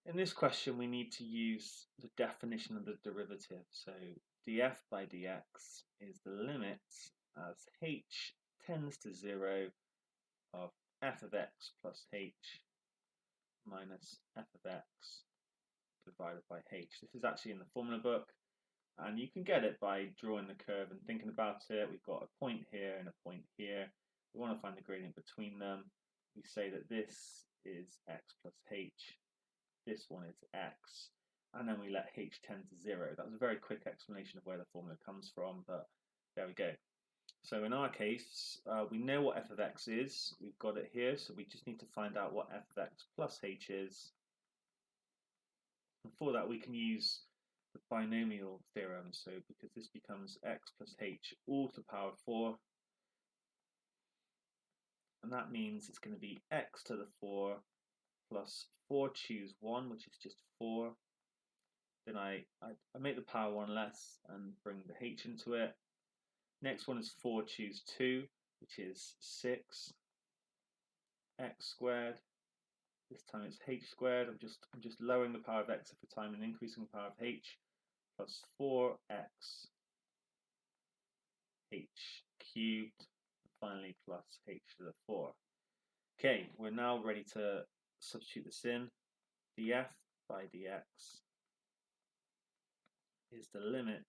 In this question, we need to use the definition of the derivative. So df by dx is the limit as h tends to 0 of f of x plus h minus f of x divided by h. This is actually in the formula book, and you can get it by drawing the curve and thinking about it. We've got a point here and a point here. We want to find the gradient between them. We say that this is x plus h. This one is x, and then we let h tend to 0. That was a very quick explanation of where the formula comes from, but there we go. So in our case, we know what f of x is. We've got it here, so we just need to find out what f of x plus h is. And for that, we can use the binomial theorem. So because this becomes x plus h all to the power 4, and that means it's going to be x to the 4 plus 4 choose 1, which is just 4. Then I make the power 1 less and bring the h into it. Next one is 4 choose 2, which is 6 x squared. This time it's h squared. I'm just lowering the power of x every time and increasing the power of h, plus 4x h cubed, and finally plus h to the 4. Okay, we're now ready to substitute this in. df by dx is the limit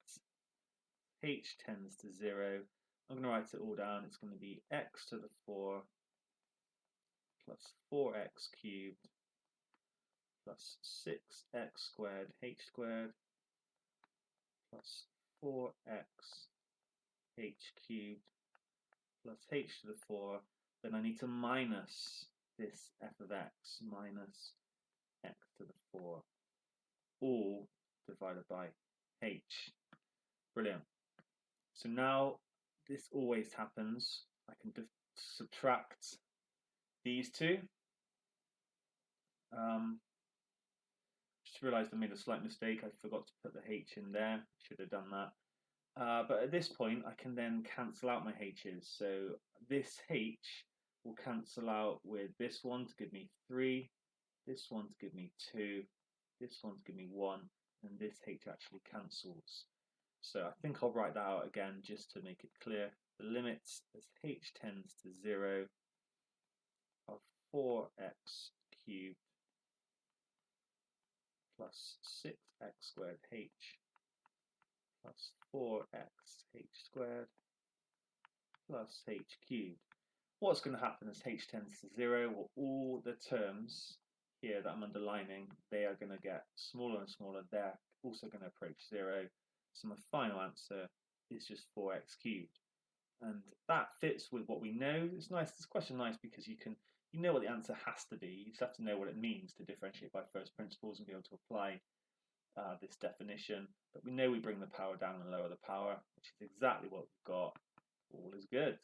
h tends to 0. I'm going to write it all down. It's going to be x to the 4 plus 4x cubed plus 6x squared h squared plus 4x h cubed plus h to the 4. Then I need to minus this f of x minus x to the 4, all divided by h. Brilliant. So now this always happens. I can subtract these two. Just realised I made a slight mistake. I forgot to put the h in there. Should have done that. But at this point, I can then cancel out my h's. So this h will cancel out with this one to give me 3, this one to give me 2, this one to give me 1, and this h actually cancels. So I think I'll write that out again just to make it clear. The limit as h tends to 0 of 4x cubed plus 6x squared h plus 4x h squared plus h cubed. What's going to happen as h tends to 0? Well, all the terms here that I'm underlining, they are going to get smaller and smaller. They're also going to approach 0. So my final answer is just 4x cubed. And that fits with what we know. It's nice. This question nice because you know what the answer has to be. You just have to know what it means to differentiate by first principles and be able to apply this definition. But we know we bring the power down and lower the power, which is exactly what we've got. All is good.